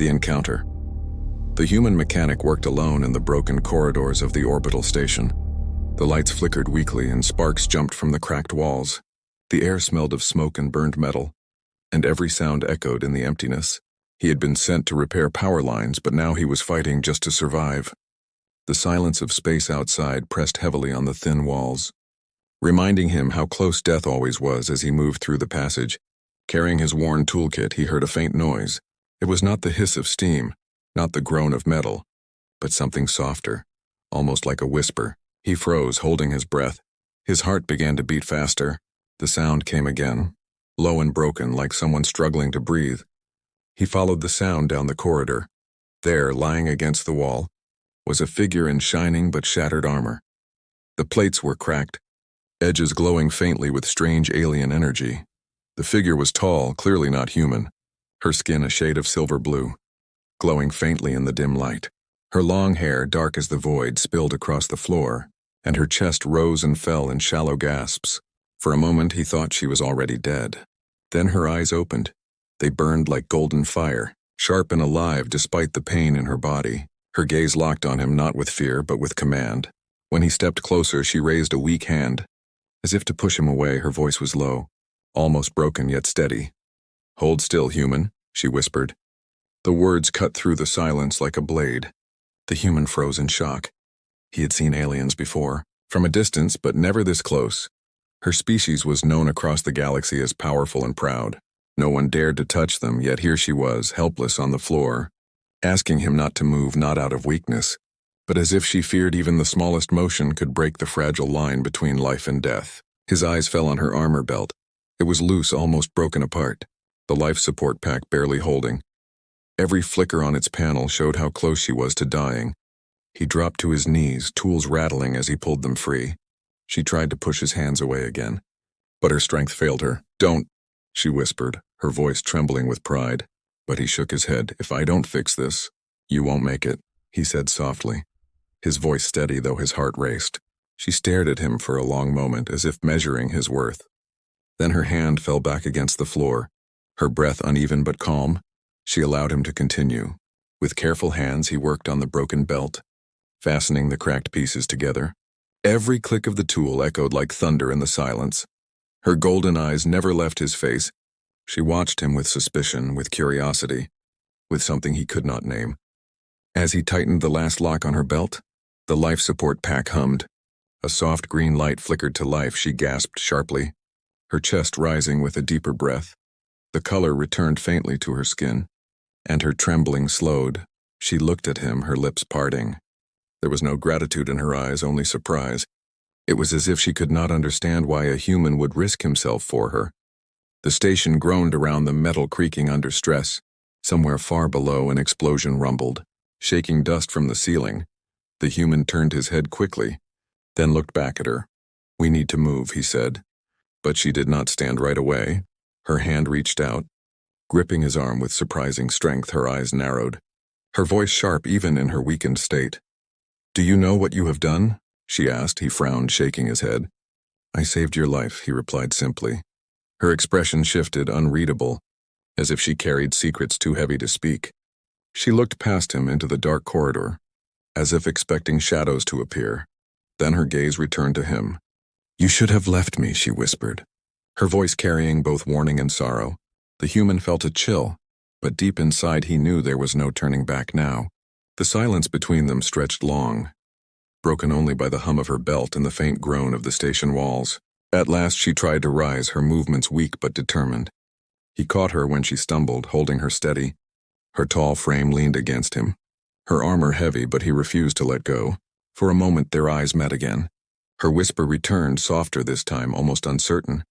The encounter. The human mechanic worked alone in the broken corridors of the orbital station. The lights flickered weakly and sparks jumped from the cracked walls. The air smelled of smoke and burned metal, and every sound echoed in the emptiness. He had been sent to repair power lines, but now he was fighting just to survive. The silence of space outside pressed heavily on the thin walls, reminding him how close death always was as he moved through the passage. Carrying his worn toolkit, he heard a faint noise. It was not the hiss of steam, not the groan of metal, but something softer, almost like a whisper. He froze, holding his breath. His heart began to beat faster. The sound came again, low and broken, like someone struggling to breathe. He followed the sound down the corridor. There, lying against the wall, was a figure in shining but shattered armor. The plates were cracked, edges glowing faintly with strange alien energy. The figure was tall, clearly not human, her skin a shade of silver blue, glowing faintly in the dim light. Her long hair, dark as the void, spilled across the floor, and her chest rose and fell in shallow gasps. For a moment he thought she was already dead. Then her eyes opened. They burned like golden fire, sharp and alive despite the pain in her body. Her gaze locked on him not with fear but with command. When he stepped closer, she raised a weak hand. As if to push him away, her voice was low, almost broken yet steady. "Hold still, human," she whispered. The words cut through the silence like a blade. The human froze in shock. He had seen aliens before, from a distance but never this close. Her species was known across the galaxy as powerful and proud. No one dared to touch them, yet here she was, helpless on the floor, asking him not to move, not out of weakness, but as if she feared even the smallest motion could break the fragile line between life and death. His eyes fell on her armor belt. It was loose, almost broken apart, the life support pack barely holding. Every flicker on its panel showed how close she was to dying. He dropped to his knees, tools rattling as he pulled them free. She tried to push his hands away again, but her strength failed her. "Don't," she whispered, her voice trembling with pride. But he shook his head. "If I don't fix this, you won't make it," he said softly, his voice steady though his heart raced. She stared at him for a long moment, as if measuring his worth. Then her hand fell back against the floor, her breath uneven but calm. She allowed him to continue. With careful hands he worked on the broken belt, fastening the cracked pieces together. Every click of the tool echoed like thunder in the silence. Her golden eyes never left his face. She watched him with suspicion, with curiosity, with something he could not name. As he tightened the last lock on her belt, the life support pack hummed. A soft green light flickered to life. She gasped sharply, her chest rising with a deeper breath. The color returned faintly to her skin, and her trembling slowed. She looked at him, her lips parting. There was no gratitude in her eyes, only surprise. It was as if she could not understand why a human would risk himself for her. The station groaned around them, metal creaking under stress. Somewhere far below, an explosion rumbled, shaking dust from the ceiling. The human turned his head quickly, then looked back at her. "We need to move," he said. But she did not stand right away. Her hand reached out, gripping his arm with surprising strength. Her eyes narrowed, her voice sharp even in her weakened state. "Do you know what you have done?" she asked. He frowned, shaking his head. "I saved your life," he replied simply. Her expression shifted, unreadable, as if she carried secrets too heavy to speak. She looked past him into the dark corridor, as if expecting shadows to appear. Then her gaze returned to him. "You should have left me," she whispered, her voice carrying both warning and sorrow. The human felt a chill, but deep inside he knew there was no turning back now. The silence between them stretched long, broken only by the hum of her belt and the faint groan of the station walls. At last she tried to rise, her movements weak but determined. He caught her when she stumbled, holding her steady. Her tall frame leaned against him, her armor heavy, but he refused to let go. For a moment their eyes met again. Her whisper returned, softer this time, almost uncertain.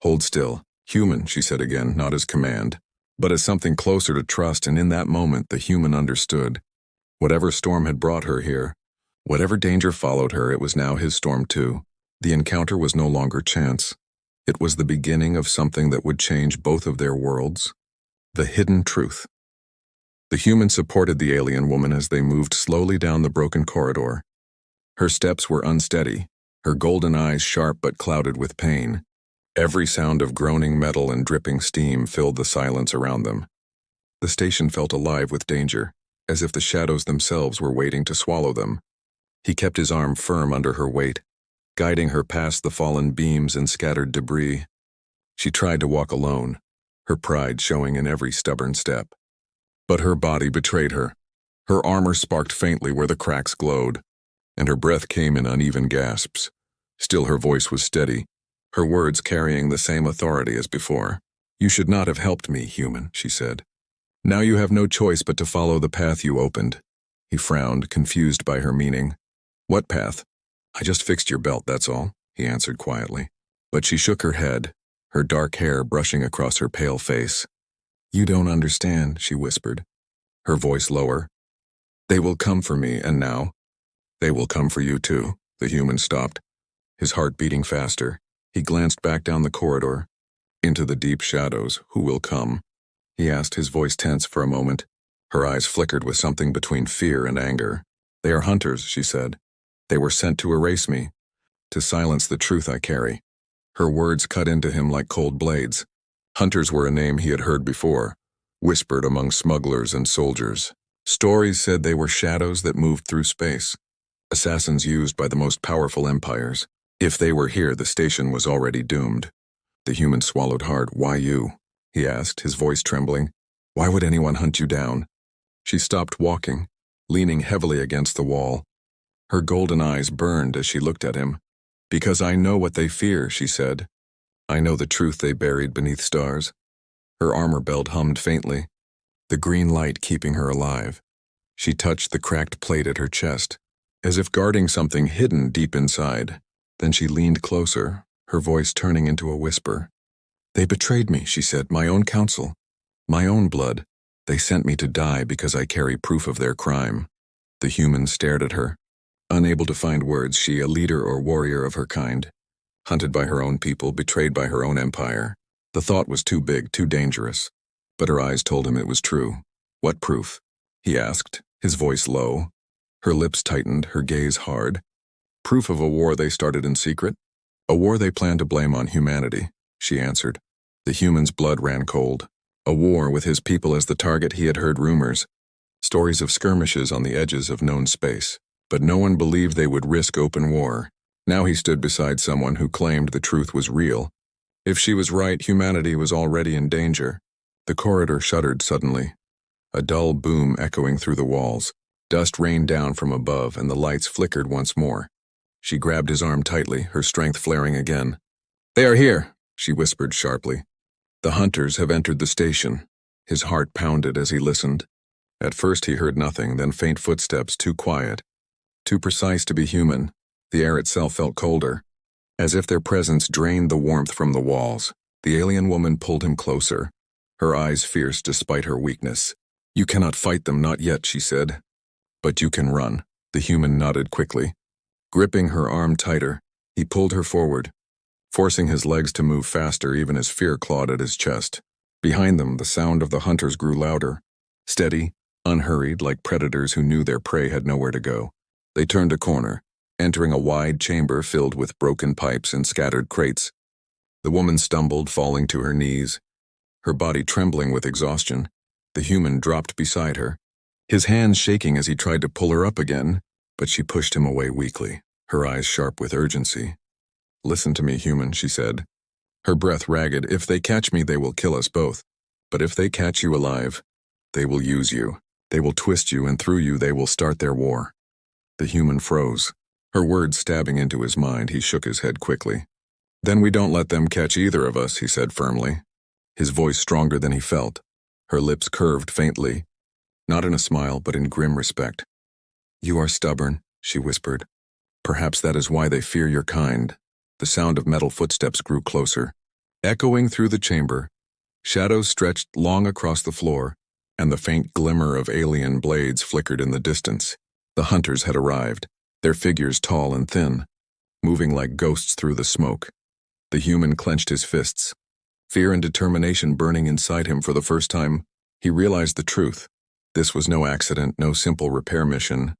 "Hold still, human," she said again, not as command, but as something closer to trust, and in that moment the human understood. Whatever storm had brought her here, whatever danger followed her, it was now his storm too. The encounter was no longer chance. It was the beginning of something that would change both of their worlds. The hidden truth. The human supported the alien woman as they moved slowly down the broken corridor. Her steps were unsteady, her golden eyes sharp but clouded with pain. Every sound of groaning metal and dripping steam filled the silence around them. The station felt alive with danger, as if the shadows themselves were waiting to swallow them. He kept his arm firm under her weight, guiding her past the fallen beams and scattered debris. She tried to walk alone, her pride showing in every stubborn step. But her body betrayed her. Her armor sparked faintly where the cracks glowed, and her breath came in uneven gasps. Still her voice was steady, her words carrying the same authority as before. "You should not have helped me, human," she said. "Now you have no choice but to follow the path you opened." He frowned, confused by her meaning. "What path?" "I just fixed your belt, that's all," he answered quietly. But she shook her head, her dark hair brushing across her pale face. "You don't understand," she whispered, her voice lower. "They will come for me, and now they will come for you too." The human stopped, his heart beating faster. He glanced back down the corridor, into the deep shadows. "Who will come?" he asked, his voice tense for a moment. Her eyes flickered with something between fear and anger. "They are hunters," she said. "They were sent to erase me, to silence the truth I carry." Her words cut into him like cold blades. Hunters were a name he had heard before, whispered among smugglers and soldiers. Stories said they were shadows that moved through space, assassins used by the most powerful empires. If they were here, the station was already doomed. The human swallowed hard. "Why you?" he asked, his voice trembling. "Why would anyone hunt you down?" She stopped walking, leaning heavily against the wall. Her golden eyes burned as she looked at him. "Because I know what they fear," she said. "I know the truth they buried beneath stars." Her armor belt hummed faintly, the green light keeping her alive. She touched the cracked plate at her chest, as if guarding something hidden deep inside. Then she leaned closer, her voice turning into a whisper. "They betrayed me," she said, "my own counsel, my own blood. They sent me to die because I carry proof of their crime." The human stared at her, unable to find words. She, a leader or warrior of her kind, hunted by her own people, betrayed by her own empire. The thought was too big, too dangerous, but her eyes told him it was true. "What proof?" he asked, his voice low. Her lips tightened, her gaze hard. "Proof of a war they started in secret, a war they planned to blame on humanity," she answered. The human's blood ran cold. A war with his people as the target. He had heard rumors, stories of skirmishes on the edges of known space, but no one believed they would risk open war. Now he stood beside someone who claimed the truth was real. If she was right, humanity was already in danger. The corridor shuddered suddenly, a dull boom echoing through the walls. Dust rained down from above, and the lights flickered once more. She grabbed his arm tightly, her strength flaring again. "They are here," she whispered sharply. "The hunters have entered the station." His heart pounded as he listened. At first he heard nothing, then faint footsteps, too quiet, too precise to be human. The air itself felt colder, as if their presence drained the warmth from the walls. The alien woman pulled him closer, her eyes fierce despite her weakness. "You cannot fight them, not yet," she said. "But you can run." The human nodded quickly. Gripping her arm tighter, he pulled her forward, forcing his legs to move faster even as fear clawed at his chest. Behind them, the sound of the hunters grew louder, steady, unhurried, like predators who knew their prey had nowhere to go. They turned a corner, entering a wide chamber filled with broken pipes and scattered crates. The woman stumbled, falling to her knees, her body trembling with exhaustion. The human dropped beside her, his hands shaking as he tried to pull her up again, but she pushed him away weakly, her eyes sharp with urgency. "Listen to me, human," she said, her breath ragged. "If they catch me, they will kill us both. But if they catch you alive, they will use you. They will twist you, and through you they will start their war." The human froze, her words stabbing into his mind. He shook his head quickly. "Then we don't let them catch either of us," he said firmly, his voice stronger than he felt. Her lips curved faintly, not in a smile but in grim respect. "You are stubborn," she whispered. "Perhaps that is why they fear your kind." The sound of metal footsteps grew closer, echoing through the chamber. Shadows stretched long across the floor, and the faint glimmer of alien blades flickered in the distance. The hunters had arrived, their figures tall and thin, moving like ghosts through the smoke. The human clenched his fists, fear and determination burning inside him. For the first time, he realized the truth. This was no accident, no simple repair mission.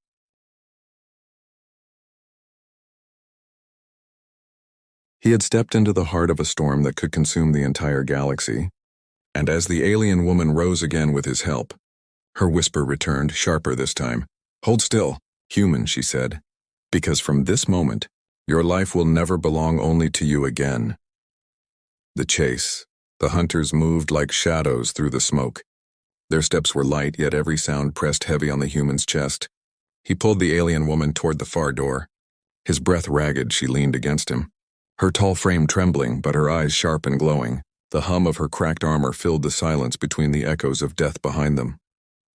He had stepped into the heart of a storm that could consume the entire galaxy. And as the alien woman rose again with his help, her whisper returned, sharper this time. "Hold still, human," she said, "because from this moment, your life will never belong only to you again." The chase. The hunters moved like shadows through the smoke. Their steps were light, yet every sound pressed heavy on the human's chest. He pulled the alien woman toward the far door. His breath ragged, she leaned against him, her tall frame trembling, but her eyes sharp and glowing. The hum of her cracked armor filled the silence between the echoes of death behind them.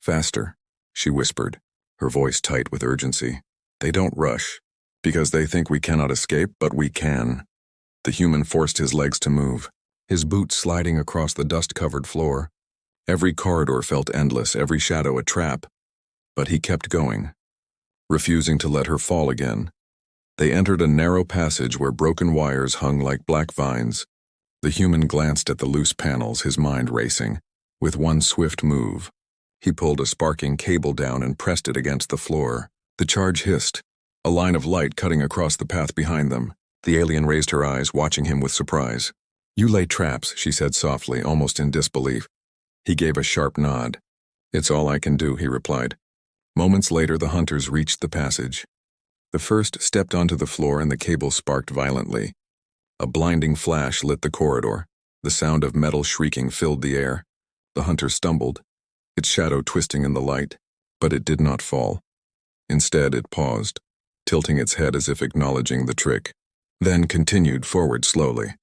"Faster," she whispered, her voice tight with urgency. "They don't rush, because they think we cannot escape, but we can." The human forced his legs to move, his boots sliding across the dust-covered floor. Every corridor felt endless, every shadow a trap. But he kept going, refusing to let her fall again. They entered a narrow passage where broken wires hung like black vines. The human glanced at the loose panels, his mind racing. With one swift move, he pulled a sparking cable down and pressed it against the floor. The charge hissed, a line of light cutting across the path behind them. The alien raised her eyes, watching him with surprise. "You lay traps," she said softly, almost in disbelief. He gave a sharp nod. "It's all I can do," he replied. Moments later, the hunters reached the passage. The first stepped onto the floor and the cable sparked violently. A blinding flash lit the corridor. The sound of metal shrieking filled the air. The hunter stumbled, its shadow twisting in the light, but it did not fall. Instead, it paused, tilting its head as if acknowledging the trick, then continued forward slowly.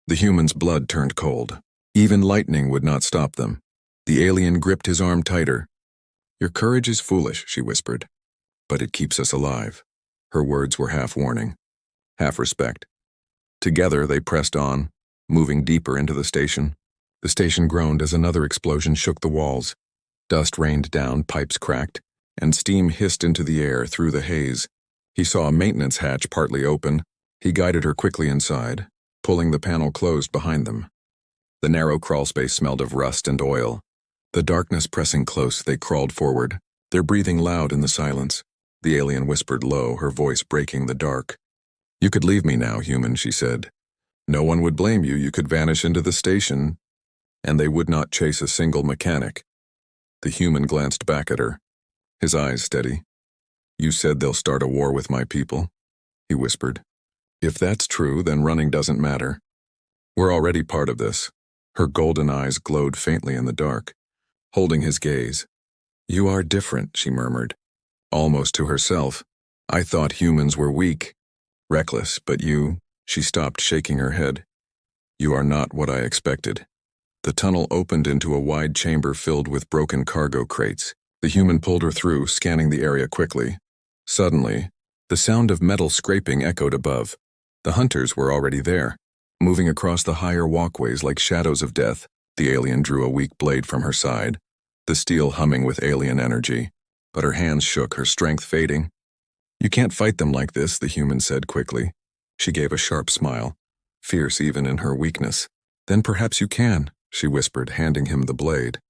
The human's blood turned cold. Even lightning would not stop them. The alien gripped his arm tighter. "Your courage is foolish," she whispered, "but it keeps us alive." Her words were half warning, half respect. Together they pressed on, moving deeper into the station. The station groaned as another explosion shook the walls. Dust rained down, pipes cracked, and steam hissed into the air through the haze. He saw a maintenance hatch partly open. He guided her quickly inside, pulling the panel closed behind them. The narrow crawlspace smelled of rust and oil. The darkness pressing close, they crawled forward, their breathing loud in the silence. The alien whispered low, her voice breaking the dark. "You could leave me now, human," she said. "No one would blame you. You could vanish into the station, and they would not chase a single mechanic." The human glanced back at her, his eyes steady. "You said they'll start a war with my people," he whispered. "If that's true, then running doesn't matter. We're already part of this." Her golden eyes glowed faintly in the dark, holding his gaze. "You are different," she murmured, almost to herself. "I thought humans were weak, reckless, but you—" She stopped, shaking her head. "You are not what I expected." The tunnel opened into a wide chamber filled with broken cargo crates. The human pulled her through, scanning the area quickly. Suddenly, the sound of metal scraping echoed above. The hunters were already there, moving across the higher walkways like shadows of death. The alien drew a weak blade from her side, the steel humming with alien energy, but her hands shook, her strength fading. "You can't fight them like this," the human said quickly. She gave a sharp smile, fierce even in her weakness. "Then perhaps you can," she whispered, handing him the blade.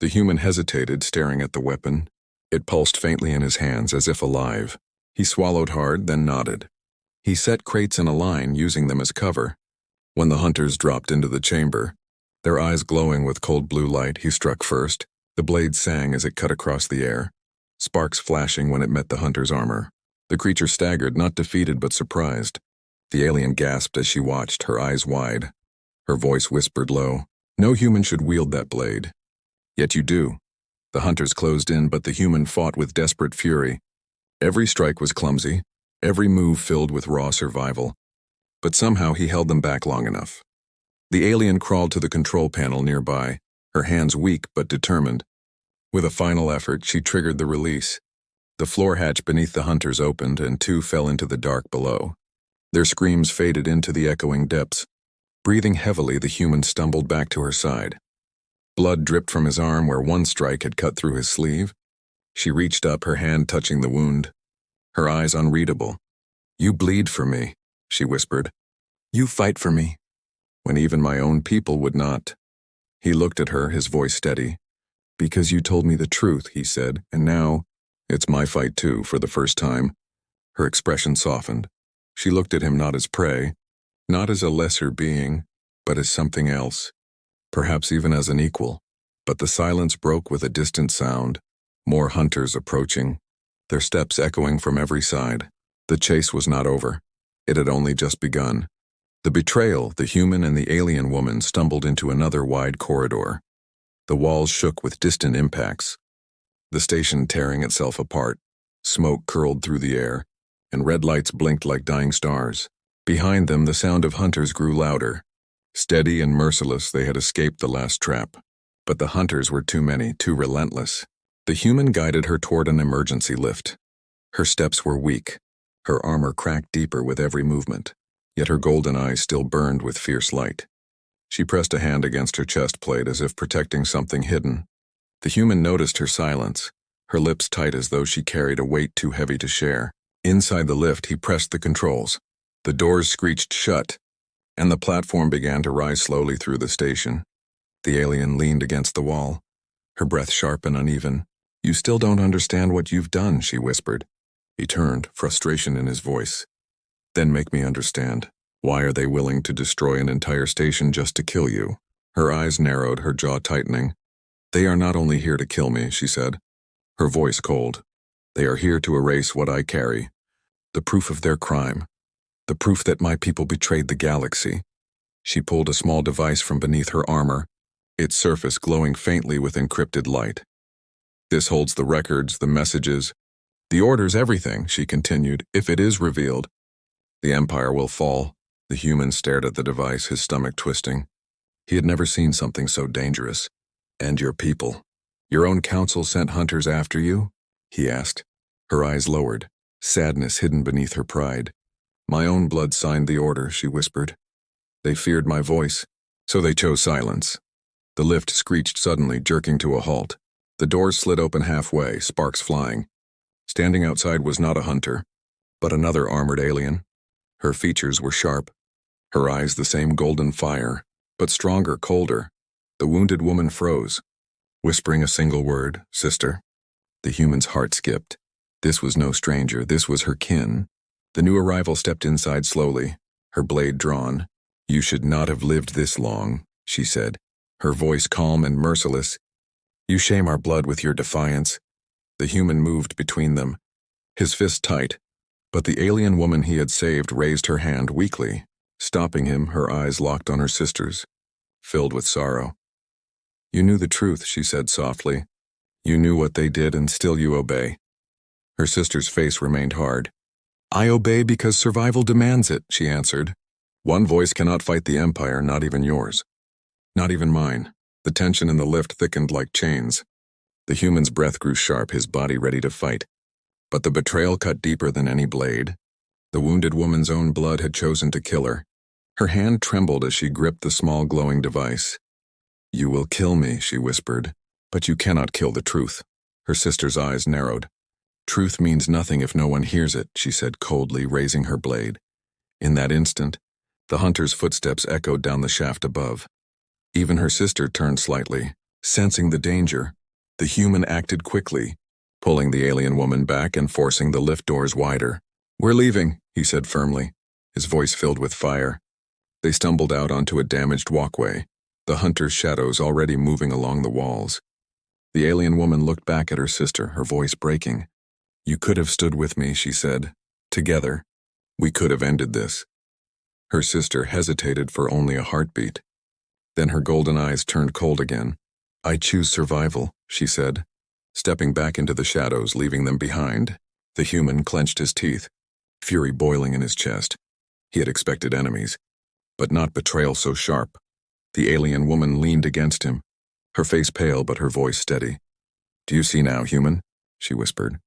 The human hesitated, staring at the weapon. It pulsed faintly in his hands, as if alive. He swallowed hard, then nodded. He set crates in a line, using them as cover. When the hunters dropped into the chamber, their eyes glowing with cold blue light, he struck first. The blade sang as it cut across the air, sparks flashing when it met the hunter's armor. The creature staggered, not defeated but surprised. The alien gasped as she watched, her eyes wide. Her voice whispered low, "No human should wield that blade." "Yet you do." The hunters closed in, but the human fought with desperate fury. Every strike was clumsy, every move filled with raw survival. But somehow he held them back long enough. The alien crawled to the control panel nearby, her hands weak but determined. With a final effort, she triggered the release. The floor hatch beneath the hunters opened, and two fell into the dark below. Their screams faded into the echoing depths. Breathing heavily, the human stumbled back to her side. Blood dripped from his arm where one strike had cut through his sleeve. She reached up, her hand touching the wound, her eyes unreadable. "You bleed for me," she whispered. "You fight for me, when even my own people would not." He looked at her, his voice steady. "Because you told me the truth," he said, "and now, it's my fight too, for the first time." Her expression softened. She looked at him not as prey, not as a lesser being, but as something else. perhaps even as an equal. But the silence broke with a distant sound, more hunters approaching, their steps echoing from every side. The chase was not over. It had only just begun. The betrayal, the human and the alien woman stumbled into another wide corridor. The walls shook with distant impacts, the station tearing itself apart. Smoke curled through the air, and red lights blinked like dying stars. Behind them, the sound of hunters grew louder. Steady and merciless, they had escaped the last trap. But the hunters were too many, too relentless. The human guided her toward an emergency lift. Her steps were weak. Her armor cracked deeper with every movement, yet her golden eyes still burned with fierce light. She pressed a hand against her chest plate as if protecting something hidden. The human noticed her silence, her lips tight as though she carried a weight too heavy to share. Inside the lift, he pressed the controls. The doors screeched shut, and the platform began to rise slowly through the station. The alien leaned against the wall, her breath sharp and uneven. "You still don't understand what you've done," she whispered. He turned, frustration in his voice. "Then make me understand. Why are they willing to destroy an entire station just to kill you?" Her eyes narrowed, her jaw tightening. "They are not only here to kill me," she said, her voice cold. "They are here to erase what I carry, the proof of their crime, the proof that my people betrayed the galaxy." She pulled a small device from beneath her armor, its surface glowing faintly with encrypted light. "This holds the records, the messages, the orders, everything," she continued. "If it is revealed, the Empire will fall." The human stared at the device, his stomach twisting. He had never seen something so dangerous. "And your people? Your own council sent hunters after you?" he asked. Her eyes lowered, sadness hidden beneath her pride. "My own blood signed the order," she whispered. "They feared my voice, so they chose silence." The lift screeched suddenly, jerking to a halt. The doors slid open halfway, sparks flying. Standing outside was not a hunter, but another armored alien. Her features were sharp, her eyes the same golden fire, but stronger, colder. The wounded woman froze, whispering a single word, "Sister." The human's heart skipped. This was no stranger, this was her kin. The new arrival stepped inside slowly, her blade drawn. "You should not have lived this long," she said, her voice calm and merciless. "You shame our blood with your defiance." The human moved between them, his fist tight, but the alien woman he had saved raised her hand weakly, stopping him, her eyes locked on her sister's, filled with sorrow. "You knew the truth," she said softly. "You knew what they did, and still you obey." Her sister's face remained hard. "I obey because survival demands it," she answered. "One voice cannot fight the Empire, not even yours. Not even mine." The tension in the lift thickened like chains. The human's breath grew sharp, his body ready to fight. But the betrayal cut deeper than any blade. The wounded woman's own blood had chosen to kill her. Her hand trembled as she gripped the small glowing device. "You will kill me," she whispered, "but you cannot kill the truth." Her sister's eyes narrowed. "Truth means nothing if no one hears it," she said coldly, raising her blade. In that instant, the hunter's footsteps echoed down the shaft above. Even her sister turned slightly, sensing the danger. The human acted quickly, pulling the alien woman back and forcing the lift doors wider. "We're leaving," he said firmly, his voice filled with fire. They stumbled out onto a damaged walkway, the hunter's shadows already moving along the walls. The alien woman looked back at her sister, her voice breaking. "You could have stood with me," she said. "Together, we could have ended this." Her sister hesitated for only a heartbeat. Then her golden eyes turned cold again. "I choose survival," she said, stepping back into the shadows, leaving them behind. The human clenched his teeth, fury boiling in his chest. He had expected enemies, but not betrayal so sharp. The alien woman leaned against him, her face pale but her voice steady. "Do you see now, human?" she whispered.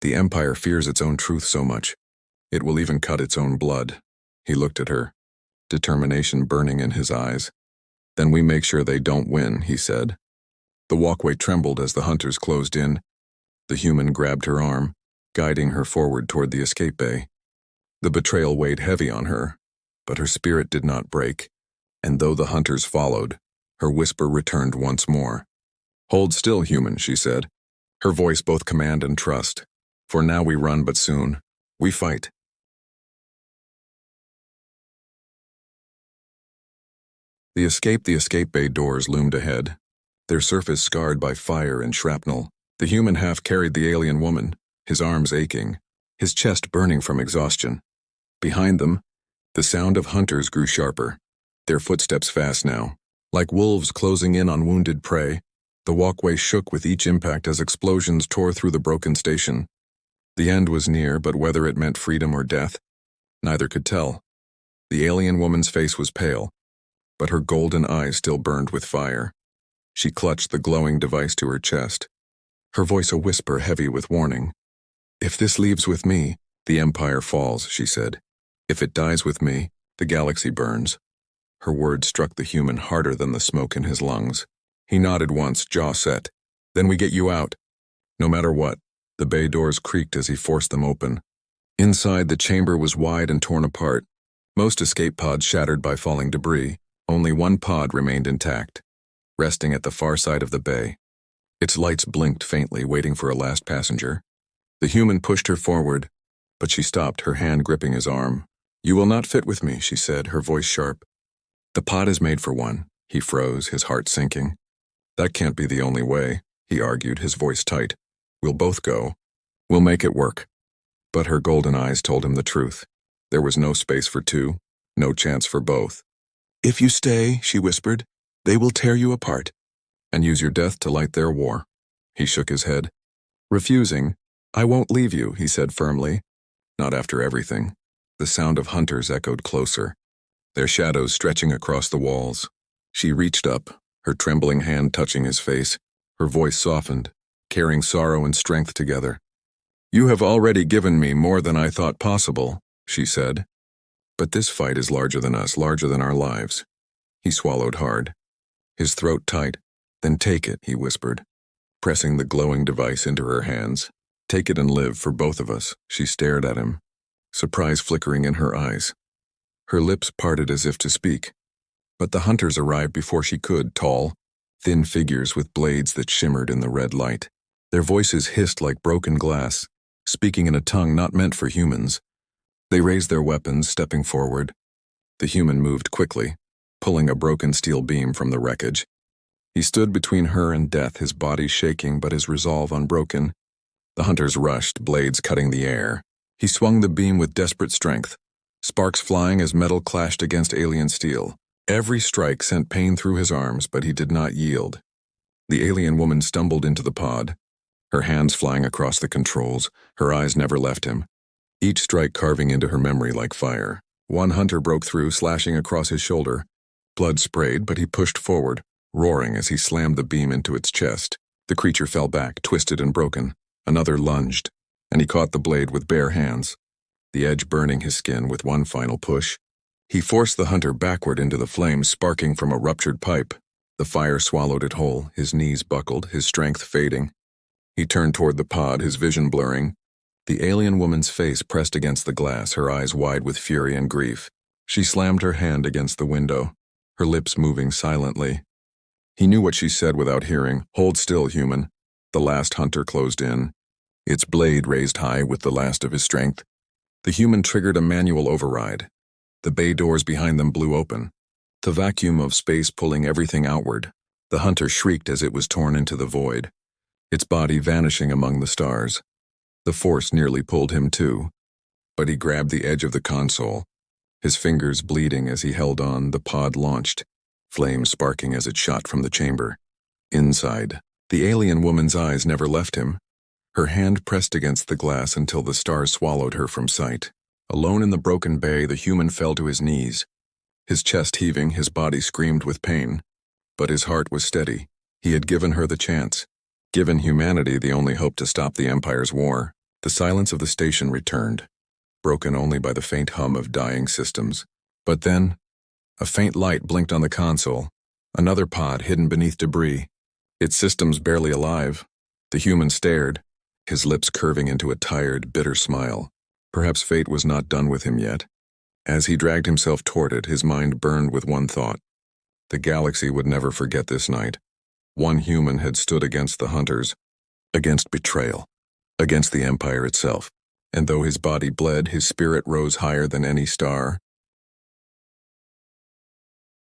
"The Empire fears its own truth so much. It will even cut its own blood." He looked at her, determination burning in his eyes. "Then we make sure they don't win," he said. The walkway trembled as the hunters closed in. The human grabbed her arm, guiding her forward toward the escape bay. The betrayal weighed heavy on her, but her spirit did not break, and though the hunters followed, her whisper returned once more. "Hold still, human," she said, her voice both command and trust. "For now we run, but soon we fight." The escape bay doors loomed ahead, their surface scarred by fire and shrapnel. The human half carried the alien woman, his arms aching, his chest burning from exhaustion. Behind them, the sound of hunters grew sharper, their footsteps fast now. Like wolves closing in on wounded prey, the walkway shook with each impact as explosions tore through the broken station. The end was near, but whether it meant freedom or death, neither could tell. The alien woman's face was pale, but her golden eyes still burned with fire. She clutched the glowing device to her chest, her voice a whisper heavy with warning. "If this leaves with me, the Empire falls," she said. "If it dies with me, the galaxy burns." Her words struck the human harder than the smoke in his lungs. He nodded once, jaw set. "Then we get you out." No matter what, the bay doors creaked as he forced them open. Inside, the chamber was wide and torn apart, most escape pods shattered by falling debris. Only one pod remained intact, resting at the far side of the bay. Its lights blinked faintly, waiting for a last passenger. The human pushed her forward, but she stopped, her hand gripping his arm. "You will not fit with me," she said, her voice sharp. "The pod is made for one." He froze, his heart sinking. "That can't be the only way," he argued, his voice tight. "We'll both go. We'll make it work." But her golden eyes told him the truth. There was no space for two, no chance for both. "If you stay," she whispered, "they will tear you apart." "And use your death to light their war." He shook his head. Refusing, "I won't leave you," he said firmly. "Not after everything." The sound of hunters echoed closer, their shadows stretching across the walls. She reached up, her trembling hand touching his face. Her voice softened, carrying sorrow and strength together. "You have already given me more than I thought possible," she said. "But this fight is larger than us, larger than our lives." He swallowed hard, his throat tight. "Then take it," he whispered, pressing the glowing device into her hands. "Take it and live for both of us." She stared at him, surprise flickering in her eyes. Her lips parted as if to speak. But the hunters arrived before she could, tall, thin figures with blades that shimmered in the red light. Their voices hissed like broken glass, speaking in a tongue not meant for humans. They raised their weapons, stepping forward. The human moved quickly, pulling a broken steel beam from the wreckage. He stood between her and death, his body shaking but his resolve unbroken. The hunters rushed, blades cutting the air. He swung the beam with desperate strength, sparks flying as metal clashed against alien steel. Every strike sent pain through his arms, but he did not yield. The alien woman stumbled into the pod, her hands flying across the controls, her eyes never left him, each strike carving into her memory like fire. One hunter broke through, slashing across his shoulder. Blood sprayed, but he pushed forward, roaring as he slammed the beam into its chest. The creature fell back, twisted and broken. Another lunged, and he caught the blade with bare hands, the edge burning his skin with one final push. He forced the hunter backward into the flames sparking from a ruptured pipe. The fire swallowed it whole, his knees buckled, his strength fading. He turned toward the pod, his vision blurring. The alien woman's face pressed against the glass, her eyes wide with fury and grief. She slammed her hand against the window, her lips moving silently. He knew what she said without hearing. "Hold still, human." The last hunter closed in, its blade raised high with the last of his strength. The human triggered a manual override. The bay doors behind them blew open, the vacuum of space pulling everything outward. The hunter shrieked as it was torn into the void, its body vanishing among the stars. The force nearly pulled him too, but he grabbed the edge of the console, his fingers bleeding as he held on. The pod launched, flames sparking as it shot from the chamber. Inside, the alien woman's eyes never left him. Her hand pressed against the glass until the stars swallowed her from sight. Alone in the broken bay, the human fell to his knees, his chest heaving, his body screamed with pain. But his heart was steady. He had given her the chance, given humanity the only hope to stop the Empire's war. The silence of the station returned, broken only by the faint hum of dying systems. But then, a faint light blinked on the console, another pod hidden beneath debris, its systems barely alive. The human stared, his lips curving into a tired, bitter smile. Perhaps fate was not done with him yet. As he dragged himself toward it, his mind burned with one thought. The galaxy would never forget this night. One human had stood against the hunters, against betrayal, against the Empire itself. And though his body bled, his spirit rose higher than any star.